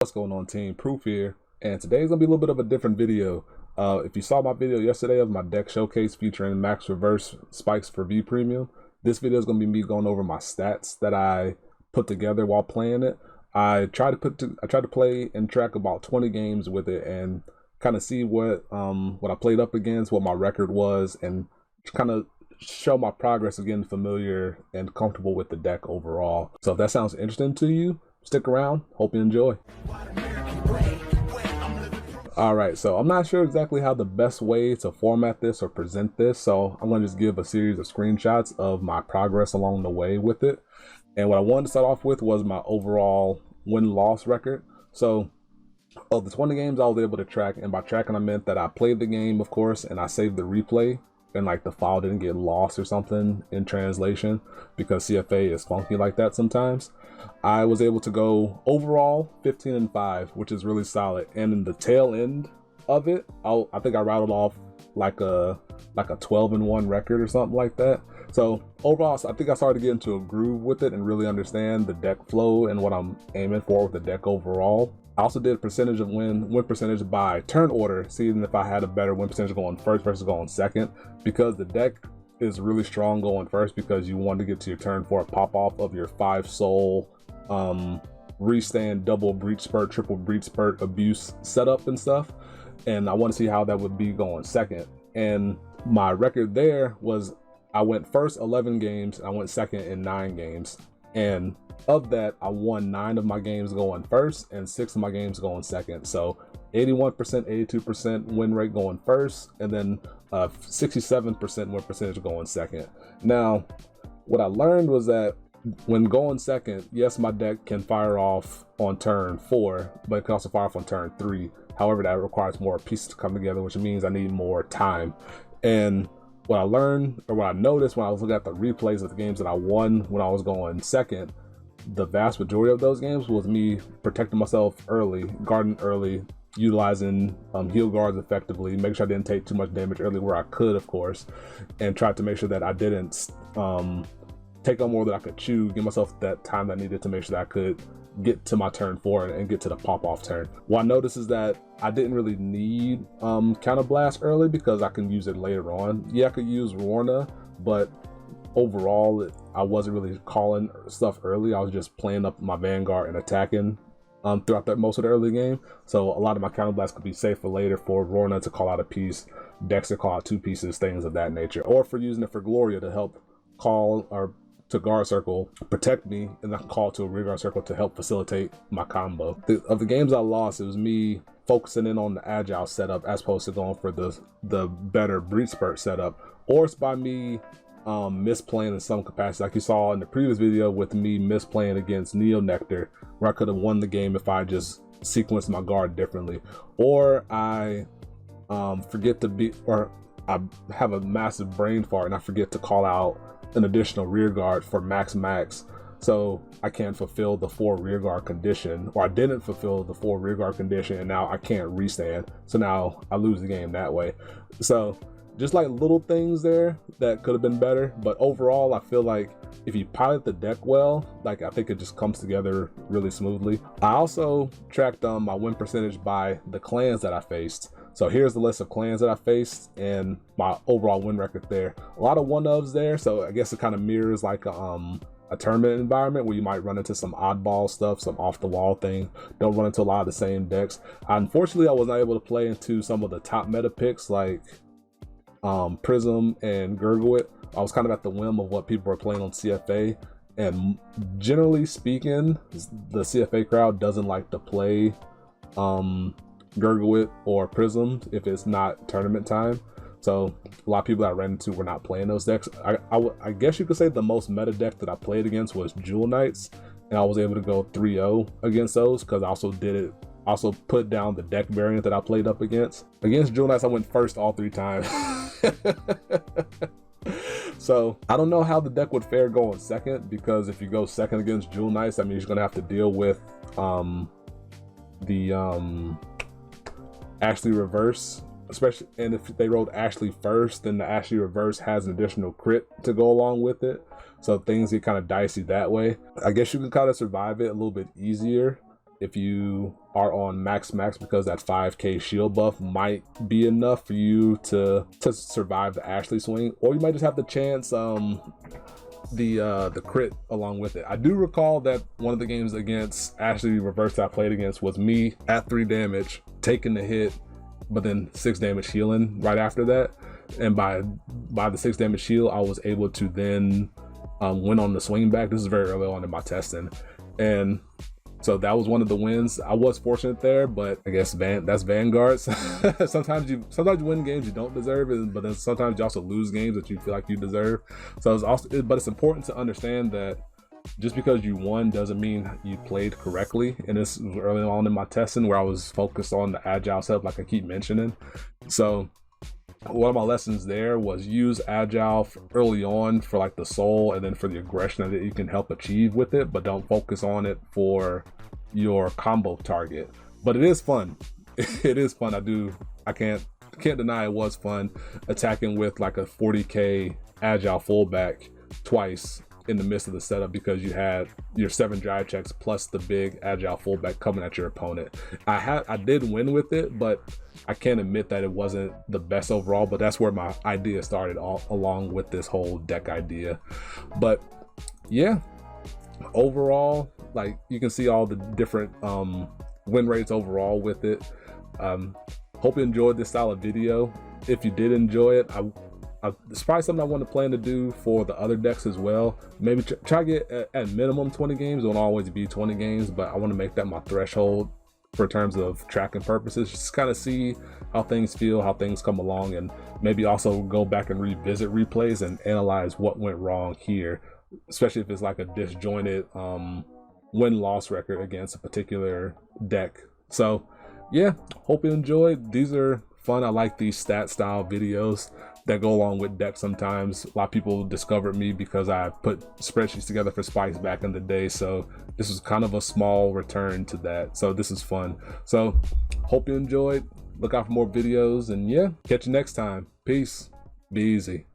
What's going on, team? Proof here, and today's gonna be a little bit of a different video. If you saw my video yesterday of my deck showcase featuring max reverse spikes for V premium, this video is gonna be me going over my stats that I put together while playing it. I tried to play and track about 20 games with it and kind of see what I played up against, what my record was, and kind of show my progress of getting familiar and comfortable with the deck overall. So if that sounds interesting to you, stick around. Hope you enjoy. Alright, so I'm not sure exactly how the best way to format this or present this, so I'm going to just give a series of screenshots of my progress along the way with it. And what I wanted to start off with was my overall win-loss record. So of the 20 games I was able to track, and by tracking I meant that I played the game, of course, and I saved the replay, and like the file didn't get lost or something in translation, because CFA is funky like that sometimes. I was able to go overall 15-5, which is really solid. And in the tail end of it, I think I rattled off like a 12-1 record or something like that. So overall, I think I started to get into a groove with it and really understand the deck flow and what I'm aiming for with the deck overall. I also did percentage of win percentage by turn order, seeing if I had a better win percentage going first versus going second, because the deck is really strong going first because you want to get to your turn for a pop off of your 5 soul restand, double breach spurt, triple breach spurt abuse setup and stuff, and I want to see how that would be going second. And my record there was I went first 11 games, I went second in 9 games, and of that I won 9 of my games going first and 6 of my games going second. So 81%, 82% win rate going first, and then 67% win percentage going second. Now, what I learned was that when going second, yes, my deck can fire off on turn 4, but it can also fire off on turn 3. However, that requires more pieces to come together, which means I need more time. And what I learned, or what I noticed when I was looking at the replays of the games that I won when I was going second, the vast majority of those games was me protecting myself early, guarding early, utilizing heal guards effectively, make sure I didn't take too much damage early where I could, of course, and tried to make sure that I didn't take on more than I could chew, give myself that time that I needed to make sure that I could get to my turn 4 and get to the pop-off turn. What I noticed is that I didn't really need Counter Blast early because I can use it later on. Yeah, I could use Rorna, but overall I wasn't really calling stuff early. I was just playing up my Vanguard and attacking throughout most of the early game. So a lot of my Counter Blast could be safe for later, for Rorna to call out a piece, Dex to call out 2 pieces, things of that nature, or for using it for Gloria to help call or to guard circle, protect me, and then call to a rear guard circle to help facilitate my combo. Of the games I lost, it was me focusing in on the agile setup as opposed to going for the better breach spurt setup, or it's by me misplaying in some capacity, like you saw in the previous video with me misplaying against Neo Nectar, where I could have won the game if I just sequenced my guard differently, or I forget to be, or I have a massive brain fart and I forget to call out an additional rear guard for max, so I can't fulfill the 4 rear guard condition, or I didn't fulfill the 4 rear guard condition, and now I can't restand, so now I lose the game that way. So just like little things there that could have been better, but overall I feel like if you pilot the deck well, like I think it just comes together really smoothly. I also tracked my win percentage by the clans that I faced. So here's the list of clans that I faced and my overall win record there. A lot of one-ofs there, so I guess it kind of mirrors like a tournament environment where you might run into some oddball stuff, some off-the-wall thing. Don't run into a lot of the same decks. Unfortunately, I was not able to play into some of the top meta picks like Prism and Gurgwit. I was kind of at the whim of what people are playing on CFA, and generally speaking, the CFA crowd doesn't like to play Gurgwit or Prism if it's not tournament time. So a lot of people that I ran into were not playing those decks. I guess you could say the most meta deck that I played against was Jewel Knights, and I was able to go 3-0 against those because I also put down the deck variant that I played up against. Against Jewel Knights, I went first all 3 times. So I don't know how the deck would fare going second, because if you go second against Jewel Knights, that means you're gonna have to deal with the Ashley reverse, especially, and if they rolled Ashley first, then the Ashley reverse has an additional crit to go along with it, so things get kind of dicey that way. I guess you can kind of survive it a little bit easier if you are on max because that 5k shield buff might be enough for you to survive the Ashley swing, or you might just have the chance the crit along with it. I do recall that one of the games against Ashley Reverse I played against was me at 3 damage taking the hit, but then 6 damage healing right after that, and by the 6 damage heal I was able to then win on the swing back. This is very early on in my testing, and so that was one of the wins. I was fortunate there, but I guess that's Vanguards. sometimes you win games you don't deserve, but then sometimes you also lose games that you feel like you deserve. So but it's important to understand that just because you won doesn't mean you played correctly. And this was early on in my testing where I was focused on the agile stuff, like I keep mentioning. So one of my lessons there was use agile early on for like the soul and then for the aggression that you can help achieve with it, but don't focus on it for your combo target. But it is fun. It is fun. I can't deny it was fun attacking with like a 40k agile fullback twice in the midst of the setup, because you had your 7 drive checks plus the big agile fullback coming at your opponent. I did win with it, but I can't admit that it wasn't the best overall, but that's where my idea started along with this whole deck idea. But yeah, overall, like you can see all the different win rates overall with it. Hope you enjoyed this style of video. If you did enjoy it, it's probably something I want to plan to do for the other decks as well. Maybe try to get at minimum 20 games. It won't always be 20 games, but I want to make that my threshold for terms of tracking purposes. Just kind of see how things feel, how things come along, and maybe also go back and revisit replays and analyze what went wrong here, especially if it's like a disjointed win-loss record against a particular deck. So yeah, hope you enjoyed. These are fun. I like these stat style videos that go along with decks sometimes. A lot of people discovered me because I put spreadsheets together for Spikes back in the day, so this was kind of a small return to that. So this is fun. So hope you enjoyed. Look out for more videos, and yeah, catch you next time. Peace. Be easy.